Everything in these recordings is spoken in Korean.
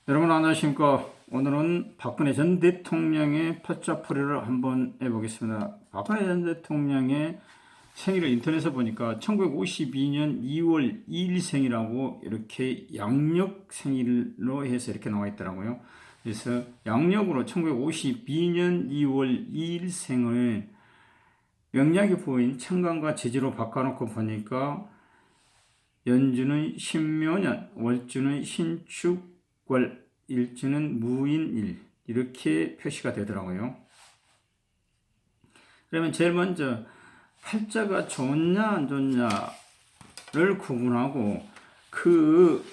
여러분 안녕하십니까. 오늘은 박근혜 전 대통령의 팔자풀이를 한번 해보겠습니다. 박근혜 전 대통령의 생일을 인터넷에 보니까 1952년 2월 2일 생이라고 이렇게 양력 생일로 해서 이렇게 나와 있더라고요. 그래서 양력으로 1952년 2월 2일 생을 명략이 보인 천간과 지지로 바꿔놓고 보니까 연주는 신묘년, 월주는 신축월, 일주는 무인일 이렇게 표시가 되더라고요. 그러면 제일 먼저 팔자가 좋냐 안 좋냐를 구분하고 그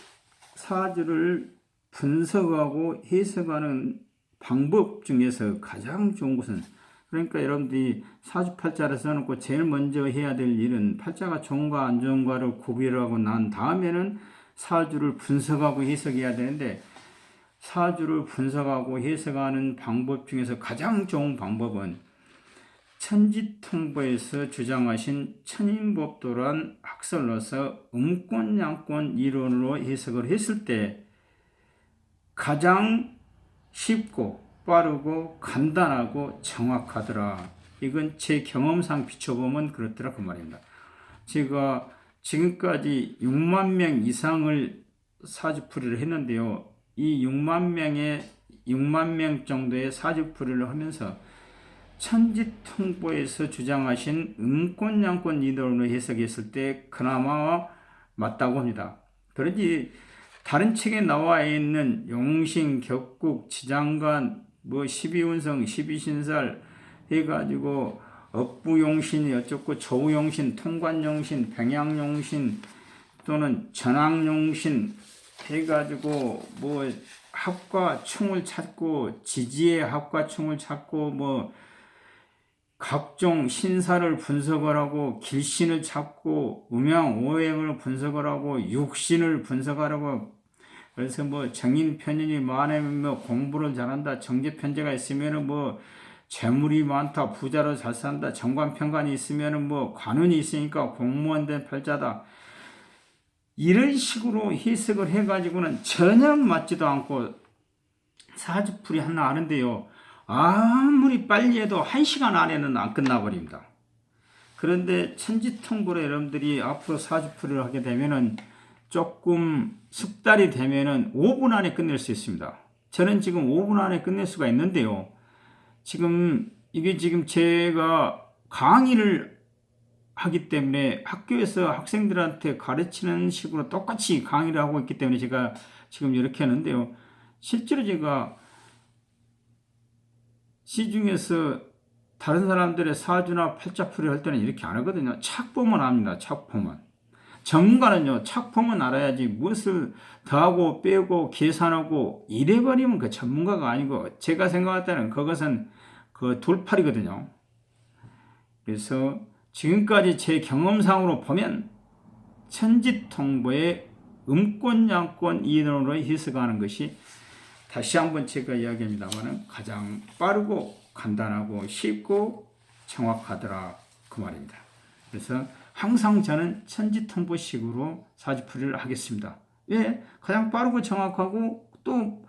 사주를 분석하고 해석하는 방법 중에서 가장 좋은 것은, 그러니까 여러분들이 사주팔자를 써놓고 제일 먼저 해야 될 일은 팔자가 좋은가 안 좋은가를 구별하고 난 다음에는 사주를 분석하고 해석해야 되는데, 사주를 분석하고 해석하는 방법 중에서 가장 좋은 방법은 천지통보에서 주장하신 천인법도란 학설로서 음권양권 이론으로 해석을 했을 때 가장 쉽고 빠르고 간단하고 정확하더라. 이건 제 경험상 비춰보면 그렇더라 그 말입니다. 제가 지금까지 6만 명 이상을 사주풀이를 했는데요. 이 6만 명 정도의 사주풀이를 하면서 천지통보에서 주장하신 음권양권 이론으로 해석했을 때 그나마 맞다고 합니다. 그런지 다른 책에 나와 있는 용신, 격국, 지장간, 뭐 12운성, 12신살 해가지고 업부용신이 어쩌고 조우용신, 통관용신, 병양용신 또는 전항용신 해가지고 뭐 합과 충을 찾고 지지의 합과 충을 찾고 뭐 각종 신사를 분석을 하고 길신을 찾고 음양 오행을 분석을 하고 육신을 분석하라고, 그래서 뭐 정인 편인이 많으면 뭐 공부를 잘한다, 정제 편제가 있으면은 뭐 재물이 많다, 부자로 잘 산다, 정관 편관이 있으면은 뭐 관운이 있으니까 공무원 된 팔자다, 이런 식으로 해석을 해가지고는 전혀 맞지도 않고 사주풀이 하나 하는데요, 아무리 빨리 해도 1시간 안에는 안 끝나버립니다. 그런데 천지통보로 여러분들이 앞으로 사주풀이를 하게 되면은 조금 숙달이 되면은 5분 안에 끝낼 수 있습니다. 저는 지금 5분 안에 끝낼 수가 있는데요. 이게 지금 제가 강의를 하기 때문에 학교에서 학생들한테 가르치는 식으로 똑같이 강의를 하고 있기 때문에 제가 지금 이렇게 하는데요. 실제로 제가 시중에서 다른 사람들의 사주나 팔자풀이 할 때는 이렇게 안 하거든요. 착보만 합니다. 착보만. 전문가는요, 착보만 알아야지 무엇을 더하고 빼고 계산하고 이래버리면 그 전문가가 아니고, 제가 생각할 때는 그것은 그 돌팔이거든요. 그래서 지금까지 제 경험상으로 보면 천지통보의 음권양권 이론으로 해석하는 것이, 다시 한번 제가 이야기합니다만 가장 빠르고 간단하고 쉽고 정확하더라 그 말입니다. 그래서 항상 저는 천지통보식으로 사주풀이를 하겠습니다. 왜? 가장 빠르고 정확하고 또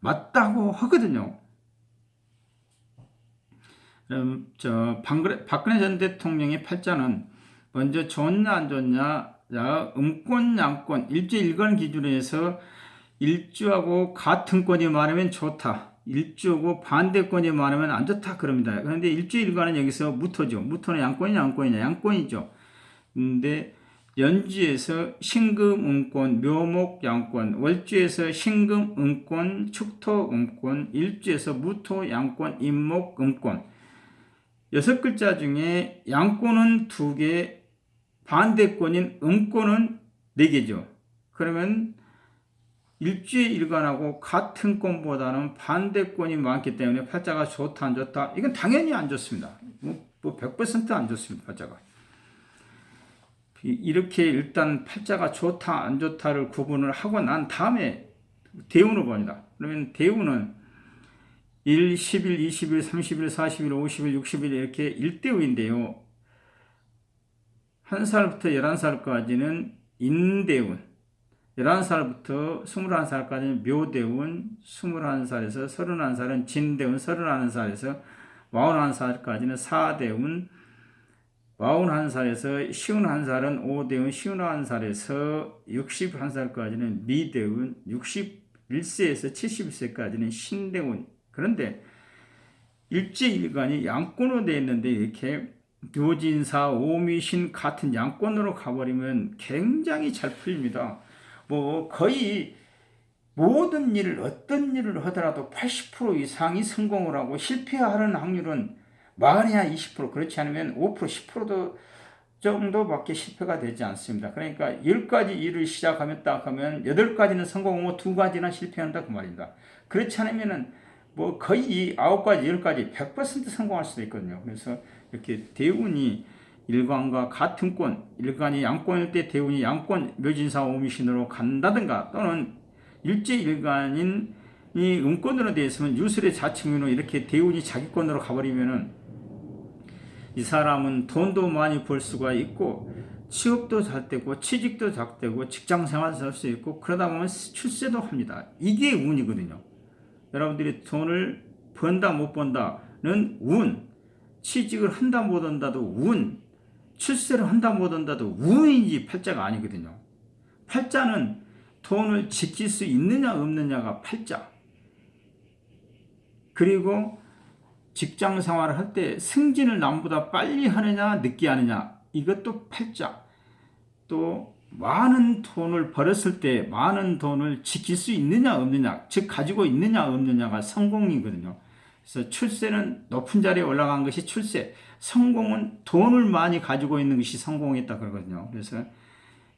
맞다고 하거든요. 박근혜 전 대통령의 팔자는 먼저 좋냐 안 좋냐, 음권 양권 일주일간 기준으로 해서 일주하고 같은 권이 많으면 좋다, 일주하고 반대권이 많으면 안 좋다 그럽니다. 그런데 일주일간은 여기서 무토죠. 무토는 양권이냐 양권이냐, 양권이죠. 근데 연주에서 신금 음권, 묘목 양권, 월주에서 신금 음권, 축토 음권, 일주에서 무토 양권, 임목 음권, 6글자 중에 양권은 2개, 반대권인 음권은 4개죠. 그러면 일주의 일간하고 같은 권보다는 반대권이 많기 때문에 팔자가 좋다 안 좋다, 이건 당연히 안 좋습니다. 뭐 100%안 좋습니다. 팔자가 이렇게 일단 팔자가 좋다 안 좋다를 구분을 하고 난 다음에 대운을 봅니다. 그러면 대운은 1, 10일, 20일, 30일, 40일, 50일, 60일 이렇게 일대운인데요. 1살부터 11살까지는 인대운, 11살부터 21살까지는 묘대운, 21살에서 31살은 진대운, 31살에서 41살까지는 사대운, 41살에서 51살은 오대운, 51살에서 61살까지는 미대운, 61세에서 71세까지는 신대운. 그런데 일제일간이 양권으로 되어 있는데 이렇게 묘진사, 오미신 같은 양권으로 가버리면 굉장히 잘 풀립니다. 뭐 거의 모든 일을 어떤 일을 하더라도 80% 이상이 성공을 하고 실패하는 확률은 많아야 20%, 그렇지 않으면 5%, 10%도 정도밖에 실패가 되지 않습니다. 그러니까 10가지 일을 시작하면 딱 하면 8가지는 성공하고 2가지는 실패한다 그 말입니다. 그렇지 않으면은 뭐 거의 9가지, 10가지 100% 성공할 수도 있거든요. 그래서 이렇게 대운이 일간과 같은 권, 일간이 양권일 때 대운이 양권 묘진사 오미신으로 간다든가, 또는 일제일간인 이 음권으로 되어 있으면 유술의 자칭으로 이렇게 대운이 자기권으로 가버리면은 이 사람은 돈도 많이 벌 수가 있고 취업도 잘 되고 취직도 잘 되고 직장 생활도 할 수 있고, 그러다 보면 출세도 합니다. 이게 운이거든요. 여러분들이 돈을 번다 못 번다는 운, 취직을 한다 못 한다도 운, 출세를 한다 못 한다도 운이지 팔자가 아니거든요. 팔자는 돈을 지킬 수 있느냐 없느냐가 팔자. 그리고 직장 생활을 할 때 승진을 남보다 빨리 하느냐 늦게 하느냐, 이것도 팔자. 또 많은 돈을 벌었을 때 많은 돈을 지킬 수 있느냐 없느냐, 즉 가지고 있느냐 없느냐가 성공이거든요. 그래서 출세는 높은 자리에 올라간 것이 출세, 성공은 돈을 많이 가지고 있는 것이 성공했다 그러거든요. 그래서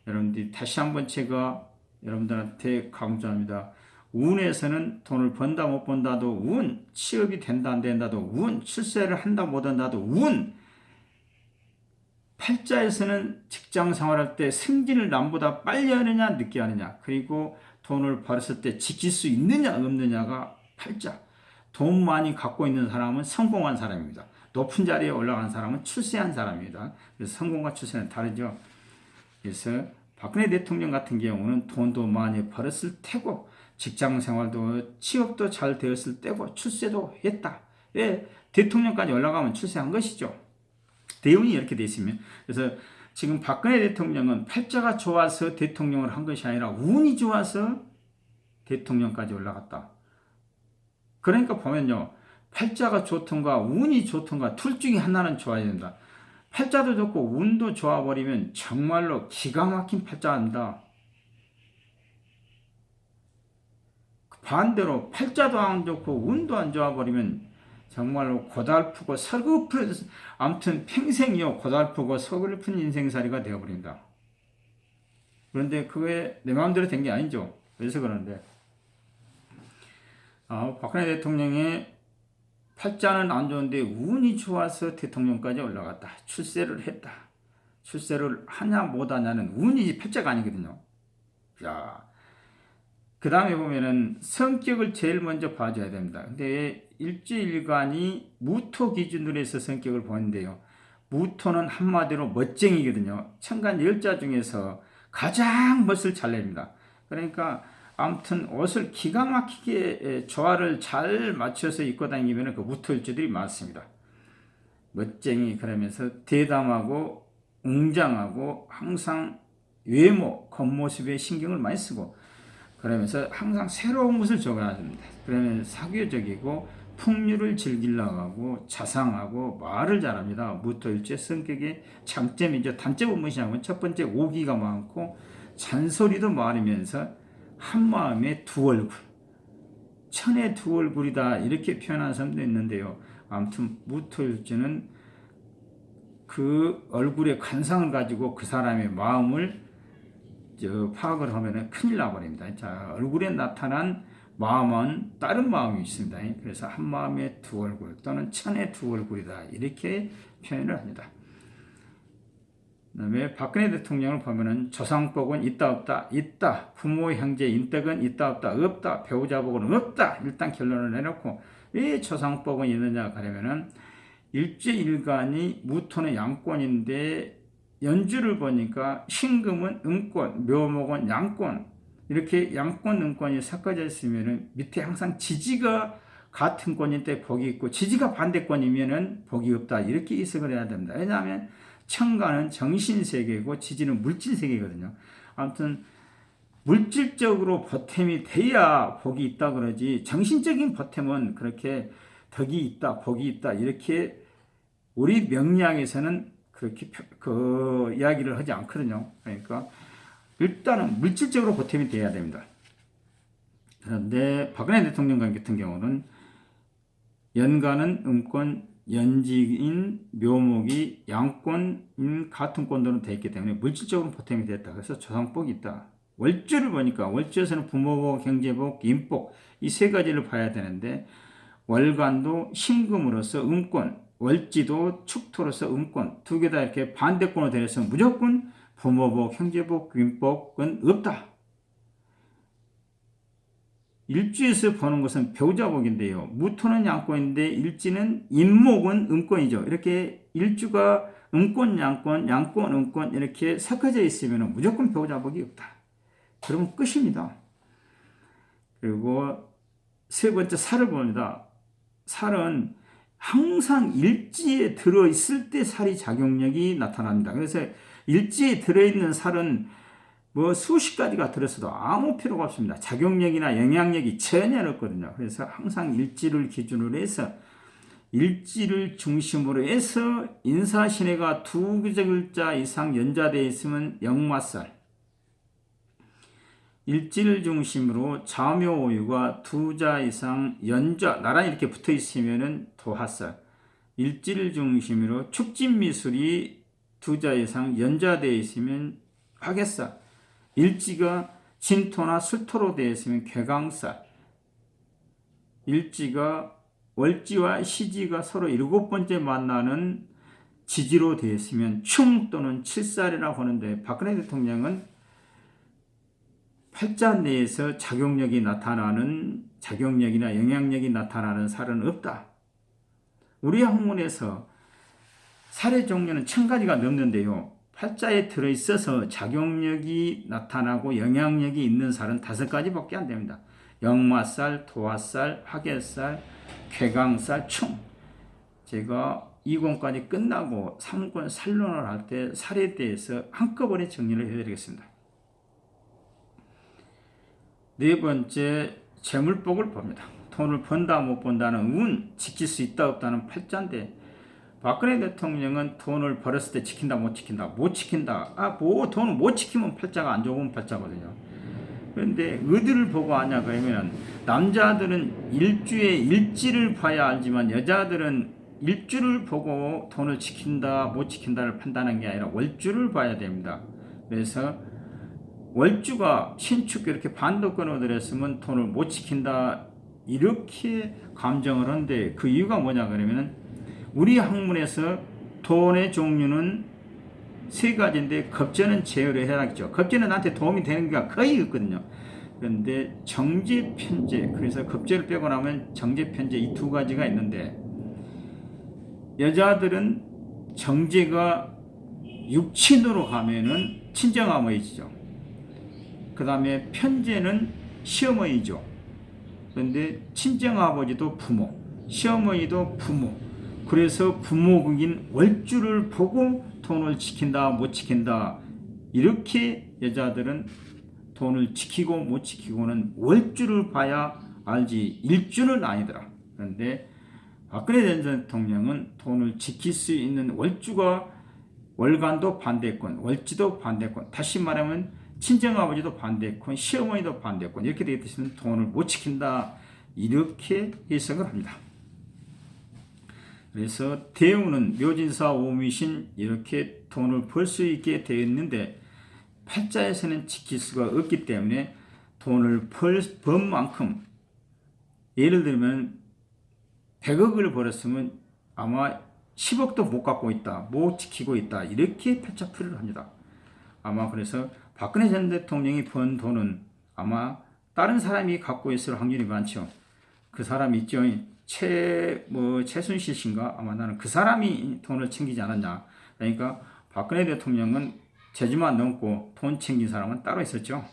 여러분들이 다시 한번 제가 여러분들한테 강조합니다. 운에서는 돈을 번다 못 번다도 운, 취업이 된다 안 된다도 운, 출세를 한다 못 한다도 운, 팔자에서는 직장 생활할 때 승진을 남보다 빨리 하느냐 늦게 하느냐, 그리고 돈을 벌었을 때 지킬 수 있느냐 없느냐가 팔자. 돈 많이 갖고 있는 사람은 성공한 사람입니다. 높은 자리에 올라간 사람은 출세한 사람입니다. 그래서 성공과 출세는 다르죠. 그래서 박근혜 대통령 같은 경우는 돈도 많이 벌었을 테고 직장 생활도 취업도 잘 되었을 때고 출세도 했다. 왜? 대통령까지 올라가면 출세한 것이죠. 대운이 이렇게 돼 있으면. 그래서 지금 박근혜 대통령은 팔자가 좋아서 대통령을 한 것이 아니라 운이 좋아서 대통령까지 올라갔다. 그러니까 보면요, 팔자가 좋던가 운이 좋던가 둘 중에 하나는 좋아야 된다. 팔자도 좋고 운도 좋아버리면 정말로 기가 막힌 팔자입니다. 반대로 팔자도 안 좋고 운도 안 좋아버리면 정말로 고달프고 서글픈, 아무튼 평생이요 고달프고 서글픈 인생살이가 되어버린다. 그런데 그게 내 마음대로 된 게 아니죠. 그래서 그런데 박근혜 대통령의 팔자는 안 좋은데 운이 좋아서 대통령까지 올라갔다. 출세를 했다. 출세를 하냐 못하냐는 운이 팔자가 아니거든요. 자, 그 다음에 보면은 성격을 제일 먼저 봐줘야 됩니다. 근데 일주일간이 무토 기준으로 해서 성격을 보는데요. 무토는 한마디로 멋쟁이거든요. 천간 열자 중에서 가장 멋을 잘 냅니다. 그러니까 아무튼 옷을 기가 막히게 조화를 잘 맞춰서 입고 다니면 그 무토일주들이 많습니다. 멋쟁이, 그러면서 대담하고 웅장하고 항상 외모, 겉모습에 신경을 많이 쓰고, 그러면서 항상 새로운 것을 좋아합니다. 그러면 사교적이고 풍류를 즐기려고 하고 자상하고 말을 잘합니다. 무토일주의 성격의 장점이죠. 단점은 무엇이냐면 첫 번째 오기가 많고 잔소리도 많으면서 한마음에 두 얼굴, 천의 두 얼굴이다 이렇게 표현하는 사람도 있는데요. 아무튼 무토일주는 그 얼굴의 관상을 가지고 그 사람의 마음을 파악을 하면 큰일 나버립니다. 자, 얼굴에 나타난 마음은 다른 마음이 있습니다. 그래서 한 마음에 두 얼굴 또는 천의 두 얼굴이다 이렇게 표현을 합니다. 그다음에 박근혜 대통령을 보면은 조상복은 있다 없다, 있다. 부모 형제 인덕은 있다 없다, 없다. 배우자복은 없다. 일단 결론을 내놓고 왜 조상복은 있느냐 그러면은 일제일간이 무토는 양권인데 연주를 보니까 신금은 음권, 묘목은 양권, 이렇게 양권, 음권이 섞어져 있으면은 밑에 항상 지지가 같은 권일 때 복이 있고 지지가 반대권이면은 복이 없다. 이렇게 해석을 해야 됩니다. 왜냐하면 천간은 정신세계고 지지는 물질세계거든요. 아무튼 물질적으로 보탬이 돼야 복이 있다 그러지 정신적인 보탬은 그렇게 덕이 있다, 복이 있다 이렇게 우리 명리학에서는 그렇게 그 이야기를 하지 않거든요. 그러니까 일단은 물질적으로 보탬이 돼야 됩니다. 그런데 박근혜 대통령 같은 경우는 연간은 음권, 연지인, 묘목이 양권인 같은 권도는 되어 있기 때문에 물질적으로 보탬이 됐다. 그래서 조상복이 있다. 월주를 보니까 월주에서는 부모복, 경제복, 인복 이 세 가지를 봐야 되는데 월간도 신금으로서 음권, 월지도 축토로서 음권 두 개 다 이렇게 반대권으로 되어 있으면 무조건 부모복, 형제복, 인복은 없다. 일지에서 보는 것은 배우자복인데요. 무토는 양권인데 일지는 인목은 음권이죠. 이렇게 일주가 음권, 양권, 양권, 음권 이렇게 섞어져 있으면 무조건 배우자복이 없다. 그러면 끝입니다. 그리고 세 번째 살을 봅니다. 살은 항상 일지에 들어있을 때 살이 작용력이 나타납니다. 그래서 일지에 들어있는 살은 뭐 수십 가지가 들었어도 아무 필요가 없습니다. 작용력이나 영향력이 전혀 없거든요. 그래서 항상 일지를 기준으로 해서 일지를 중심으로 해서 인사신해가 두 글자 이상 연자되어 있으면 역마살, 일지를 중심으로 자묘오유가 두 자 이상 연자 나란히 이렇게 붙어 있으면 도화살, 일지를 중심으로 축진미술이 두 자 이상 연자되어 있으면 화개살, 일지가 진토나 술토로 되어 있으면 괴강살, 일지가 월지와 시지가 서로 7번째 만나는 지지로 되어 있으면 충 또는 칠살이라고 하는데 박근혜 대통령은 팔자 내에서 작용력이 나타나는 작용력이나 영향력이 나타나는 살은 없다. 우리 학문에서 살의 종류는 1000가지가 넘는데요. 팔자에 들어있어서 작용력이 나타나고 영향력이 있는 살은 5가지밖에 안 됩니다. 역마살, 도화살, 화개살, 쾌강살, 충. 제가 2권까지 끝나고 3권 살론을 할 때 살에 대해서 한꺼번에 정리를 해드리겠습니다. 네 번째, 재물복을 봅니다. 돈을 번다 못 번다는 운, 지킬 수 있다 없다는 팔자인데 박근혜 대통령은 돈을 벌었을 때 지킨다 못 지킨다 못 지킨다. 돈을 못 지키면 팔자가 안 좋은 팔자거든요. 그런데 어디를 보고 아냐 그러면 남자들은 일주의 일지를 봐야 알지만 여자들은 일주를 보고 돈을 지킨다 못 지킨다를 판단하는 게 아니라 월주를 봐야 됩니다. 그래서 월주가 신축 이렇게 반도권으로 들였으면 돈을 못 지킨다 이렇게 감정을 하는데 그 이유가 뭐냐 그러면 우리 학문에서 돈의 종류는 3가지인데 겁재는 제어를 해야겠죠. 겁재는 나한테 도움이 되는 게 거의 없거든요. 그런데 정제, 편재, 그래서 겁재를 빼고 나면 정제, 편재 이 2가지가 있는데 여자들은 정제가 육친으로 가면은 친정아버지죠. 그 다음에 편재는 시어머니죠. 그런데 친정아버지도 부모, 시어머니도 부모. 그래서 부모극인 월주를 보고 돈을 지킨다 못 지킨다 이렇게 여자들은 돈을 지키고 못 지키고는 월주를 봐야 알지 일주는 아니더라. 그런데 박근혜 전 대통령은 돈을 지킬 수 있는 월주가 월간도 반대권, 월지도 반대권, 다시 말하면 친정아버지도 반대권, 시어머니도 반대권 이렇게 되어 있으면 돈을 못 지킨다 이렇게 해석을 합니다. 그래서 대우는 묘진사 오미신 이렇게 돈을 벌 수 있게 되어 있는데 팔자에서는 지킬 수가 없기 때문에 돈을 번 만큼 예를 들면 100억을 벌었으면 아마 10억도 못 갖고 있다, 못 지키고 있다 이렇게 팔자풀이를 합니다. 아마 그래서 박근혜 전 대통령이 번 돈은 아마 다른 사람이 갖고 있을 확률이 많죠. 그 사람 있죠. 최순실 씨인가? 아마 나는 그 사람이 돈을 챙기지 않았냐. 그러니까 박근혜 대통령은 재주만 넘고 돈 챙긴 사람은 따로 있었죠.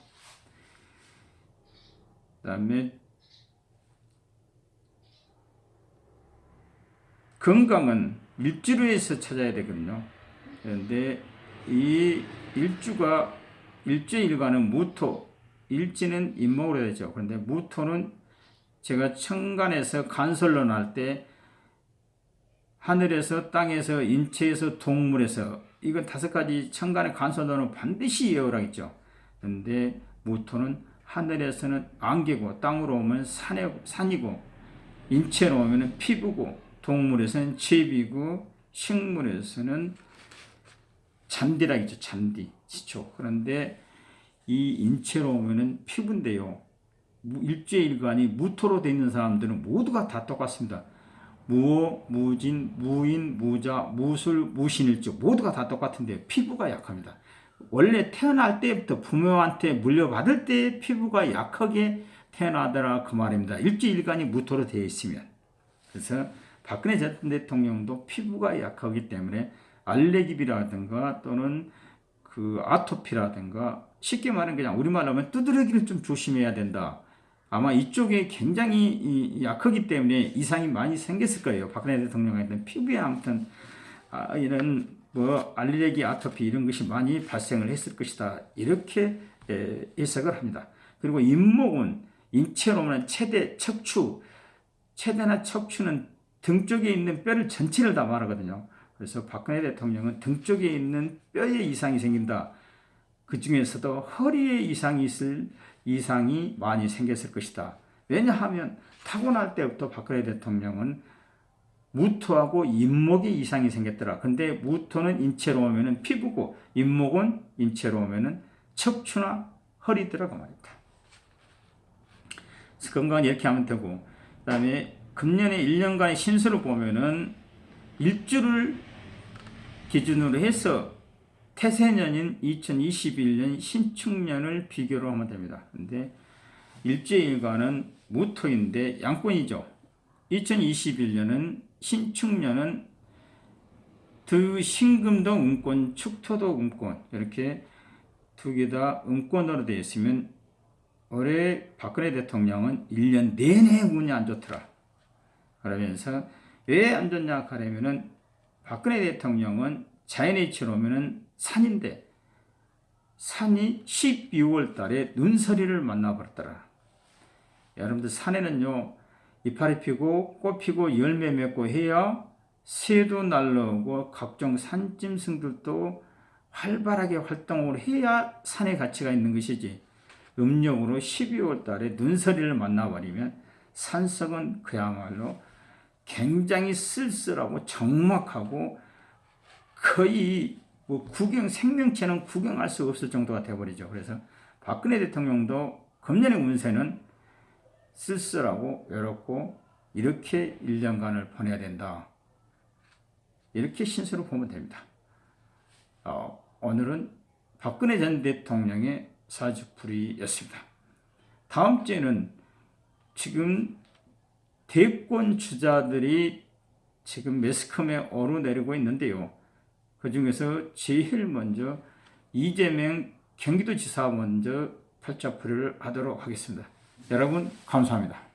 그다음에 건강은 일주로에서 찾아야 되거든요. 그런데 이 일주의 일간은 무토, 일지는 임목으로 되죠. 그런데 무토는 제가 천간에서 간설로 날 때 하늘에서 땅에서 인체에서 동물에서 이건 5가지 천간의 간설로는 반드시 외우라 했죠. 그런데 무토는 하늘에서는 안개고 땅으로 오면 산이고 인체로 오면 피부고 동물에서는 제비고 식물에서는 잔디라 했죠. 잔디, 지초. 그런데 이 인체로 오면은 피부인데요. 일주일간이 무토로 되어 있는 사람들은 모두가 다 똑같습니다. 무호, 무진, 무인, 무자, 무술, 무신일주 모두가 다 똑같은데 피부가 약합니다. 원래 태어날 때부터 부모한테 물려받을 때 피부가 약하게 태어나더라 그 말입니다. 일주일간이 무토로 되어 있으면. 그래서 박근혜 전 대통령도 피부가 약하기 때문에 알레르기라든가 또는 그 아토피라든가 쉽게 말하면 그냥 우리말로 하면 두드러기를 좀 조심해야 된다. 아마 이쪽에 굉장히 약하기 때문에 이상이 많이 생겼을 거예요. 박근혜 대통령한테는 피부에 아무튼 이런 뭐 알레르기, 아토피 이런 것이 많이 발생을 했을 것이다. 이렇게 해석을 합니다. 그리고 임목은 인체로는 체대, 척추, 체대나 척추는 등 쪽에 있는 뼈를 전체를 다 말하거든요. 그래서 박근혜 대통령은 등 쪽에 있는 뼈에 이상이 생긴다. 그 중에서도 허리에 이상이 많이 생겼을 것이다. 왜냐하면 타고날 때부터 박근혜 대통령은 무토하고 임목에 이상이 생겼더라. 근데 무토는 인체로 오면은 피부고 임목은 인체로 오면은 척추나 허리더라고 말입니다. 건강은 이렇게 하면 되고, 그 다음에 금년에 1년간의 신수를 보면은 일주를 기준으로 해서 태세년인 2021년 신축년을 비교로 하면 됩니다. 근데 일주일간은 무토인데 양권이죠. 2021년은 신축년은 신금도 음권, 축토도 음권 이렇게 두 개 다 음권으로 되어 있으면 올해 박근혜 대통령은 1년 내내 운이 안 좋더라. 그러면서 왜 안 좋냐 하려면은 박근혜 대통령은 자연의 이치로 오면은 산인데 산이 12월 달에 눈서리를 만나버렸더라. 여러분들 산에는요 이파리 피고 꽃 피고 열매 맺고 해야 새도 날라오고 각종 산짐승들도 활발하게 활동을 해야 산의 가치가 있는 것이지. 음력으로 12월 달에 눈서리를 만나버리면 산속은 그야말로 굉장히 쓸쓸하고 적막하고 거의 뭐 생명체는 구경할 수 없을 정도가 되어버리죠. 그래서 박근혜 대통령도 금년의 운세는 쓸쓸하고 외롭고 이렇게 1년간을 보내야 된다. 이렇게 신수로 보면 됩니다. 오늘은 박근혜 전 대통령의 사주풀이였습니다. 다음 주에는 지금 대권 주자들이 지금 매스컴에 오르내리고 있는데요. 그 중에서 제일 먼저 이재명 경기도지사 먼저 팔자풀이를 하도록 하겠습니다. 여러분 감사합니다.